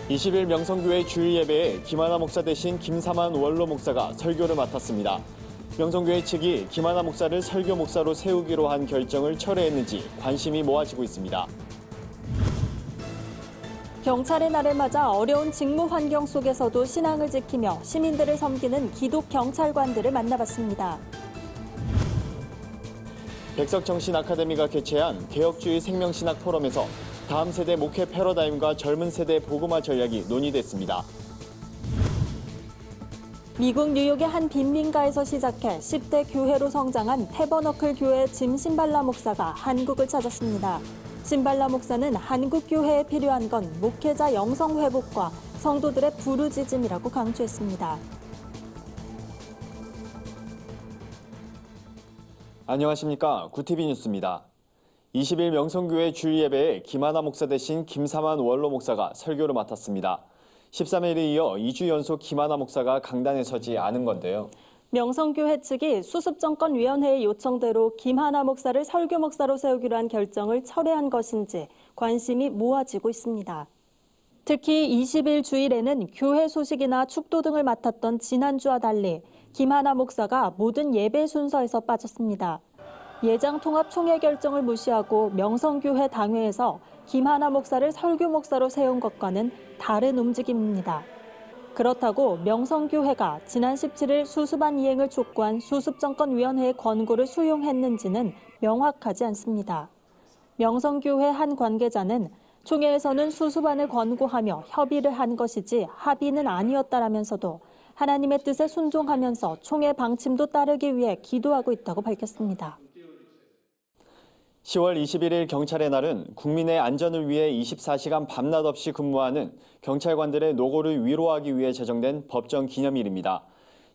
20일 명성교회 주일 예배에 김하나 목사 대신 김사만 원로 목사가 설교를 맡았습니다. 명성교회 측이 김하나 목사를 설교 목사로 세우기로 한 결정을 철회했는지 관심이 모아지고 있습니다. 경찰의 날을 맞아 어려운 직무 환경 속에서도 신앙을 지키며 시민들을 섬기는 기독 경찰관들을 만나봤습니다. 백석정신 아카데미가 개최한 개혁주의 생명신학 포럼에서 다음 세대 목회 패러다임과 젊은 세대 복음화 전략이 논의됐습니다. 미국 뉴욕의 한 빈민가에서 시작해 10대 교회로 성장한 태버너클 교회 짐 신발라 목사가 한국을 찾았습니다. 신발라 목사는 한국 교회에 필요한 건 목회자 영성 회복과 성도들의 부르짖음이라고 강조했습니다. 안녕하십니까. 구티비 뉴스입니다. 20일 명성교회 주일 예배에 김하나 목사 대신 김사만 원로 목사가 설교를 맡았습니다. 13일에 이어 2주 연속 김하나 목사가 강단에 서지 않은 건데요. 명성교회 측이 수습정권위원회의 요청대로 김하나 목사를 설교 목사로 세우기로 한 결정을 철회한 것인지 관심이 모아지고 있습니다. 특히 20일 주일에는 교회 소식이나 축도 등을 맡았던 지난주와 달리 김하나 목사가 모든 예배 순서에서 빠졌습니다. 예장통합총회 결정을 무시하고 명성교회 당회에서 김하나 목사를 설교 목사로 세운 것과는 다른 움직임입니다. 그렇다고 명성교회가 지난 17일 수습안 이행을 촉구한 수습정권위원회의 권고를 수용했는지는 명확하지 않습니다. 명성교회 한 관계자는 총회에서는 수습안을 권고하며 협의를 한 것이지 합의는 아니었다라면서도 하나님의 뜻에 순종하면서 총회 방침도 따르기 위해 기도하고 있다고 밝혔습니다. 10월 21일 경찰의 날은 국민의 안전을 위해 24시간 밤낮 없이 근무하는 경찰관들의 노고를 위로하기 위해 제정된 법정 기념일입니다.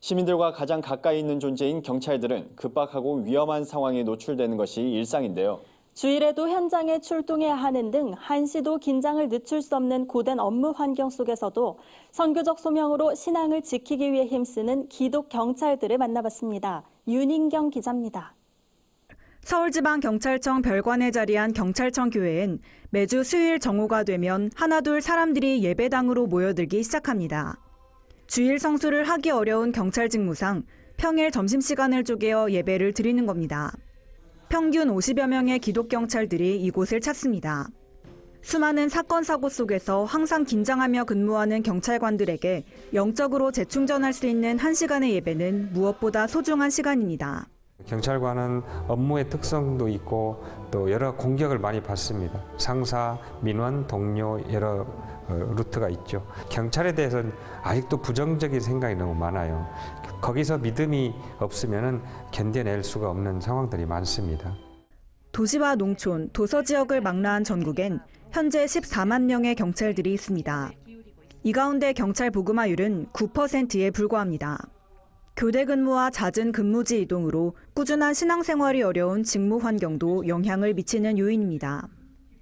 시민들과 가장 가까이 있는 존재인 경찰들은 급박하고 위험한 상황에 노출되는 것이 일상인데요. 주일에도 현장에 출동해야 하는 등 한시도 긴장을 늦출 수 없는 고된 업무 환경 속에서도 선교적 소명으로 신앙을 지키기 위해 힘쓰는 기독 경찰들을 만나봤습니다. 윤인경 기자입니다. 서울지방경찰청 별관에 자리한 경찰청 교회엔 매주 수요일 정오가 되면 하나둘 사람들이 예배당으로 모여들기 시작합니다. 주일 성수를 하기 어려운 경찰 직무상 평일 점심시간을 쪼개어 예배를 드리는 겁니다. 평균 50여 명의 기독경찰들이 이곳을 찾습니다. 수많은 사건 사고 속에서 항상 긴장하며 근무하는 경찰관들에게 영적으로 재충전할 수 있는 1시간의 예배는 무엇보다 소중한 시간입니다. 경찰관은 업무의 특성도 있고 또 여러 공격을 많이 받습니다. 상사, 민원, 동료 여러 루트가 있죠. 경찰에 대해서는 아직도 부정적인 생각이 너무 많아요. 거기서 믿음이 없으면 견뎌낼 수가 없는 상황들이 많습니다. 도시와 농촌, 도서 지역을 망라한 전국엔 현재 14만 명의 경찰들이 있습니다. 이 가운데 경찰 복음화율은 9%에 불과합니다. 교대 근무와 잦은 근무지 이동으로 꾸준한 신앙생활이 어려운 직무 환경도 영향을 미치는 요인입니다.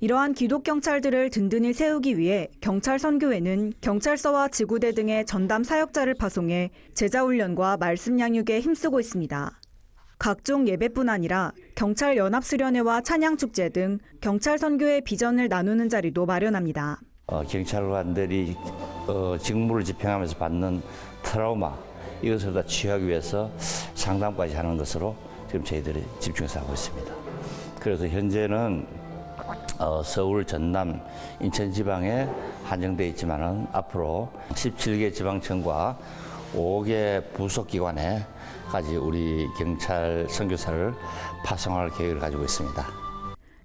이러한 기독경찰들을 든든히 세우기 위해 경찰선교회는 경찰서와 지구대 등의 전담 사역자를 파송해 제자훈련과 말씀 양육에 힘쓰고 있습니다. 각종 예배뿐 아니라 경찰연합수련회와 찬양축제 등 경찰선교의 비전을 나누는 자리도 마련합니다. 경찰관들이 직무를 집행하면서 받는 트라우마, 이것을 다 치유하기 위해서 상담까지 하는 것으로 지금 저희들이 집중해서 하고 있습니다. 그래서 현재는 서울, 전남, 인천 지방에 한정되어 있지만은 앞으로 17개 지방청과 5개 부속기관에까지 우리 경찰 선교사를 파송할 계획을 가지고 있습니다.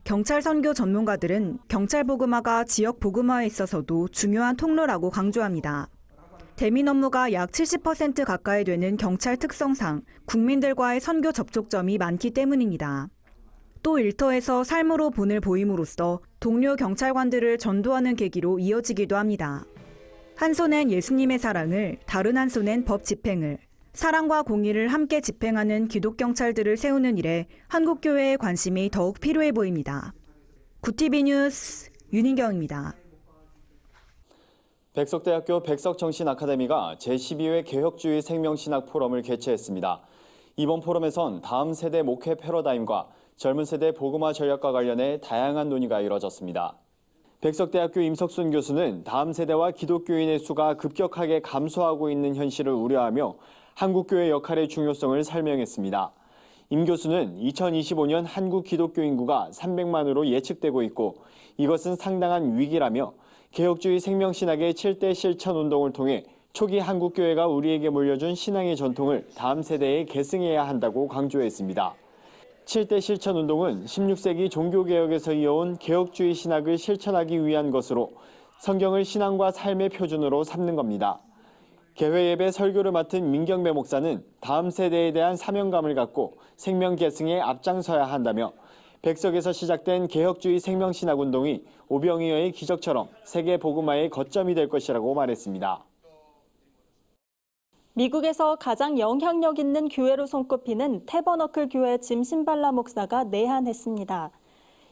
경찰 선교 전문가들은 경찰 복음화가 지역 복음화에 있어서도 중요한 통로라고 강조합니다. 대민 업무가 약 70% 가까이 되는 경찰 특성상 국민들과의 선교 접촉점이 많기 때문입니다. 또 일터에서 삶으로 본을 보임으로써 동료 경찰관들을 전도하는 계기로 이어지기도 합니다. 한 손엔 예수님의 사랑을, 다른 한 손엔 법 집행을, 사랑과 공의를 함께 집행하는 기독경찰들을 세우는 일에 한국교회의 관심이 더욱 필요해 보입니다. 구티비 뉴스 윤인경입니다. 백석대학교 백석정신아카데미가 제12회 개혁주의 생명신학 포럼을 개최했습니다. 이번 포럼에선 다음 세대 목회 패러다임과 젊은 세대 복음화 전략과 관련해 다양한 논의가 이뤄졌습니다. 백석대학교 임석순 교수는 다음 세대와 기독교인의 수가 급격하게 감소하고 있는 현실을 우려하며 한국교회 역할의 중요성을 설명했습니다. 임 교수는 2025년 한국 기독교 인구가 300만으로 예측되고 있고 이것은 상당한 위기라며 개혁주의 생명신학의 7대 실천 운동을 통해 초기 한국교회가 우리에게 물려준 신앙의 전통을 다음 세대에 계승해야 한다고 강조했습니다. 7대 실천 운동은 16세기 종교개혁에서 이어온 개혁주의 신학을 실천하기 위한 것으로 성경을 신앙과 삶의 표준으로 삼는 겁니다. 개회예배 설교를 맡은 민경배 목사는 다음 세대에 대한 사명감을 갖고 생명 계승에 앞장서야 한다며 백석에서 시작된 개혁주의 생명신학 운동이 오병이어의 기적처럼 세계 복음화의 거점이 될 것이라고 말했습니다. 미국에서 가장 영향력 있는 교회로 손꼽히는 태버너클 교회 짐 신발라 목사가 내한했습니다.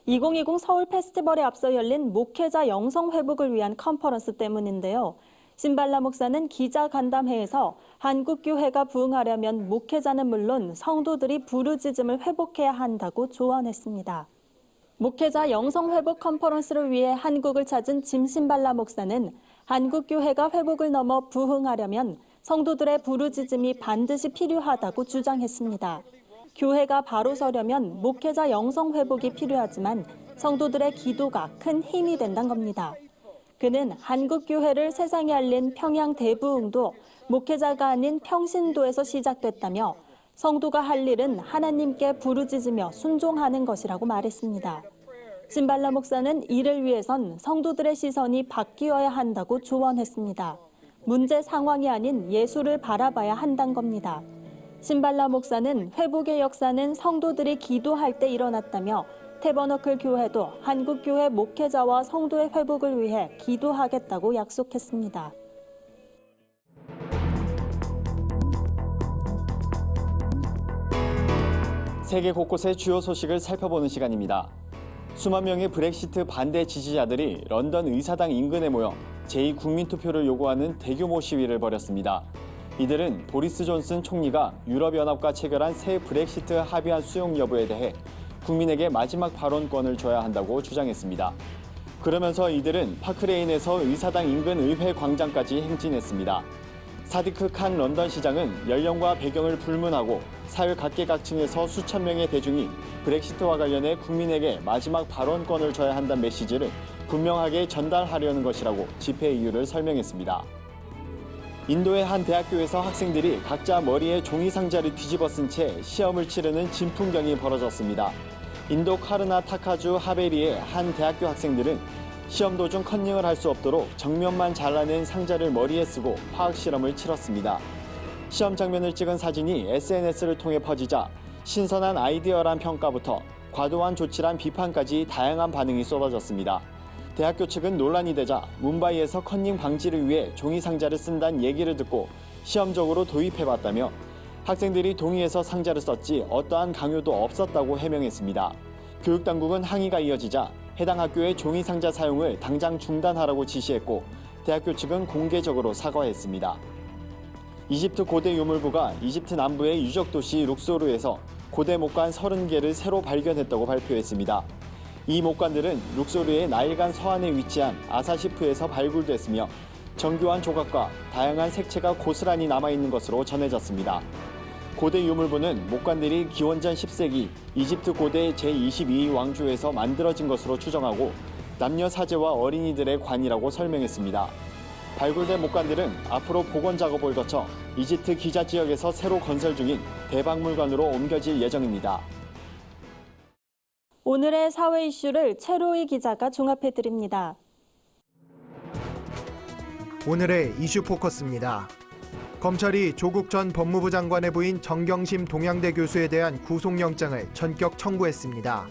2020 서울 페스티벌에 앞서 열린 목회자 영성 회복을 위한 컨퍼런스 때문인데요. 신발라 목사는 기자 간담회에서 한국 교회가 부흥하려면 목회자는 물론 성도들이 부르짖음을 회복해야 한다고 조언했습니다. 목회자 영성 회복 컨퍼런스를 위해 한국을 찾은 짐 신발라 목사는 한국 교회가 회복을 넘어 부흥하려면 성도들의 부르짖음이 반드시 필요하다고 주장했습니다. 교회가 바로 서려면 목회자 영성 회복이 필요하지만 성도들의 기도가 큰 힘이 된다는 겁니다. 그는 한국 교회를 세상에 알린 평양 대부흥도 목회자가 아닌 평신도에서 시작됐다며 성도가 할 일은 하나님께 부르짖으며 순종하는 것이라고 말했습니다. 신발라 목사는 이를 위해선 성도들의 시선이 바뀌어야 한다고 조언했습니다. 문제 상황이 아닌 예수를 바라봐야 한다는 겁니다. 신발라 목사는 회복의 역사는 성도들이 기도할 때 일어났다며 태버너클 교회도 한국교회 목회자와 성도의 회복을 위해 기도하겠다고 약속했습니다. 세계 곳곳의 주요 소식을 살펴보는 시간입니다. 수만 명의 브렉시트 반대 지지자들이 런던 의사당 인근에 모여 제2국민투표를 요구하는 대규모 시위를 벌였습니다. 이들은 보리스 존슨 총리가 유럽연합과 체결한 새 브렉시트 합의안 수용 여부에 대해 국민에게 마지막 발언권을 줘야 한다고 주장했습니다. 그러면서 이들은 파크레인에서 의사당 인근 의회 광장까지 행진했습니다. 사디크 칸 런던 시장은 연령과 배경을 불문하고 사회 각계각층에서 수천 명의 대중이 브렉시트와 관련해 국민에게 마지막 발언권을 줘야 한다는 메시지를 분명하게 전달하려는 것이라고 집회 이유를 설명했습니다. 인도의 한 대학교에서 학생들이 각자 머리에 종이 상자를 뒤집어 쓴 채 시험을 치르는 진풍경이 벌어졌습니다. 인도 카르나 타카주 하베리의 한 대학교 학생들은 시험 도중 컨닝을 할 수 없도록 정면만 잘라낸 상자를 머리에 쓰고 화학 실험을 치렀습니다. 시험 장면을 찍은 사진이 SNS를 통해 퍼지자 신선한 아이디어란 평가부터 과도한 조치란 비판까지 다양한 반응이 쏟아졌습니다. 대학교 측은 논란이 되자 뭄바이에서 컨닝 방지를 위해 종이 상자를 쓴다는 얘기를 듣고 시험적으로 도입해봤다며 학생들이 동의해서 상자를 썼지 어떠한 강요도 없었다고 해명했습니다. 교육당국은 항의가 이어지자 해당 학교의 종이 상자 사용을 당장 중단하라고 지시했고 대학교 측은 공개적으로 사과했습니다. 이집트 고대 유물부가 이집트 남부의 유적 도시 룩소르에서 고대 목관 30개를 새로 발견했다고 발표했습니다. 이 목관들은 룩소르의 나일강 서안에 위치한 아사시프에서 발굴됐으며 정교한 조각과 다양한 색채가 고스란히 남아있는 것으로 전해졌습니다. 고대 유물부는 목관들이 기원전 10세기 이집트 고대 제22 왕조에서 만들어진 것으로 추정하고 남녀 사제와 어린이들의 관이라고 설명했습니다. 발굴된 목관들은 앞으로 복원 작업을 거쳐 이집트 기자 지역에서 새로 건설 중인 대박물관으로 옮겨질 예정입니다. 오늘의 사회 이슈를 최로희 기자가 종합해드립니다. 오늘의 이슈 포커스입니다. 검찰이 조국 전 법무부 장관의 부인 정경심 동양대 교수에 대한 구속영장을 전격 청구했습니다.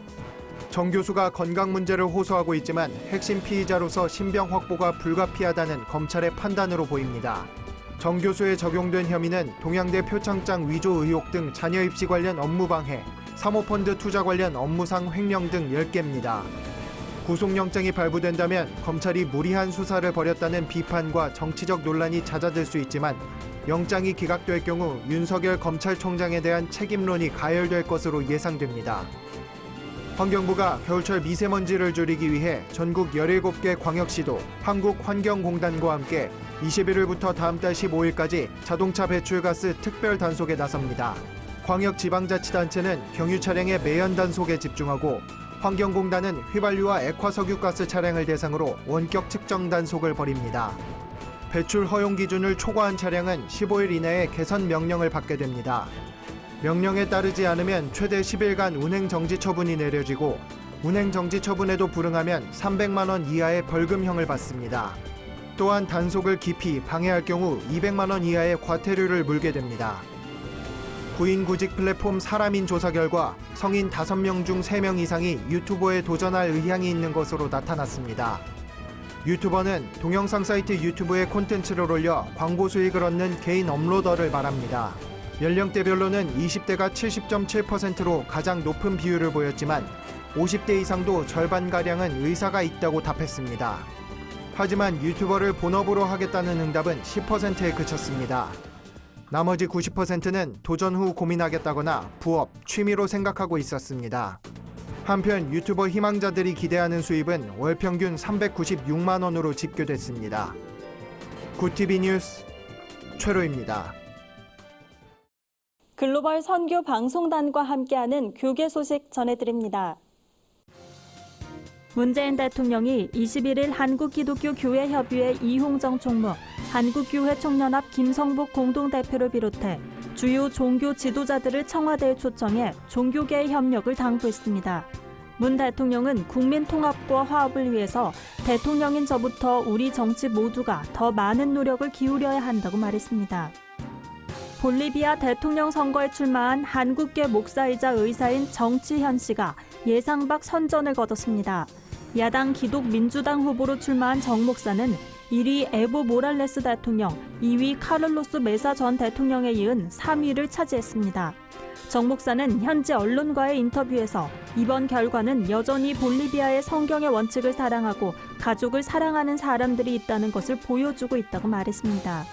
정 교수가 건강 문제를 호소하고 있지만 핵심 피의자로서 신병 확보가 불가피하다는 검찰의 판단으로 보입니다. 정 교수에 적용된 혐의는 동양대 표창장 위조 의혹 등 자녀 입시 관련 업무 방해, 사모펀드 투자 관련 업무상 횡령 등 10개입니다. 구속영장이 발부된다면 검찰이 무리한 수사를 벌였다는 비판과 정치적 논란이 잦아들 수 있지만 영장이 기각될 경우 윤석열 검찰총장에 대한 책임론이 가열될 것으로 예상됩니다. 환경부가 겨울철 미세먼지를 줄이기 위해 전국 17개 광역시도 한국환경공단과 함께 21일부터 다음 달 15일까지 자동차 배출가스 특별 단속에 나섭니다. 광역지방자치단체는 경유 차량의 매연 단속에 집중하고 환경공단은 휘발유와 액화석유가스 차량을 대상으로 원격 측정 단속을 벌입니다. 배출 허용 기준을 초과한 차량은 15일 이내에 개선 명령을 받게 됩니다. 명령에 따르지 않으면 최대 10일간 운행 정지 처분이 내려지고 운행 정지 처분에도 불응하면 300만 원 이하의 벌금형을 받습니다. 또한 단속을 기피, 방해할 경우 200만 원 이하의 과태료를 물게 됩니다. 구인 구직 플랫폼 사람인 조사 결과 성인 5명 중 3명 이상이 유튜버에 도전할 의향이 있는 것으로 나타났습니다. 유튜버는 동영상 사이트 유튜브에 콘텐츠를 올려 광고 수익을 얻는 개인 업로더를 말합니다. 연령대별로는 20대가 70.7%로 가장 높은 비율을 보였지만 50대 이상도 절반가량은 의사가 있다고 답했습니다. 하지만 유튜버를 본업으로 하겠다는 응답은 10%에 그쳤습니다. 나머지 90%는 도전 후 고민하겠다거나 부업, 취미로 생각하고 있었습니다. 한편 유튜버 희망자들이 기대하는 수입은 월 평균 396만 원으로 집계됐습니다. 굿TV 뉴스 최로입니다. 글로벌 선교 방송단과 함께하는 교계 소식 전해드립니다. 문재인 대통령이 21일 한국기독교교회협의회 이홍정 총무, 한국교회 총연합 김성복 공동대표를 비롯해 주요 종교 지도자들을 청와대에 초청해 종교계의 협력을 당부했습니다. 문 대통령은 국민 통합과 화합을 위해서 대통령인 저부터 우리 정치 모두가 더 많은 노력을 기울여야 한다고 말했습니다. 볼리비아 대통령 선거에 출마한 한국계 목사이자 의사인 정치현 씨가 예상 밖 선전을 거뒀습니다. 야당 기독민주당 후보로 출마한 정 목사는 1위 에보 모랄레스 대통령, 2위 카를로스 메사 전 대통령에 이은 3위를 차지했습니다. 정 목사는 현지 언론과의 인터뷰에서 이번 결과는 여전히 볼리비아의 성경의 원칙을 사랑하고 가족을 사랑하는 사람들이 있다는 것을 보여주고 있다고 말했습니다.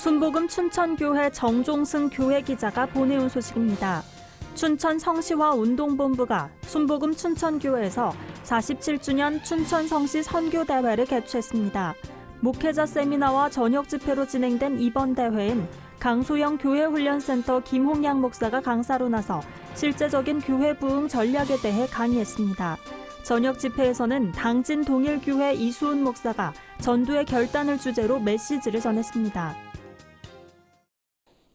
순복음 춘천교회 정종승 교회 기자가 보내온 소식입니다. 춘천 성시화 운동본부가 순복음 춘천교회에서 47주년 춘천 성시 선교대회를 개최했습니다. 목회자 세미나와 저녁 집회로 진행된 이번 대회엔 강소영 교회훈련센터 김홍양 목사가 강사로 나서 실제적인 교회 부흥 전략에 대해 강의했습니다. 저녁 집회에서는 당진 동일교회 이수은 목사가 전도의 결단을 주제로 메시지를 전했습니다.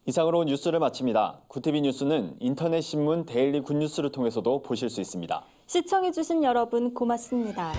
이상으로 뉴스를 마칩니다. 굿TV 뉴스는 인터넷 신문 데일리 굿뉴스를 통해서도 보실 수 있습니다. 시청해주신 여러분 고맙습니다.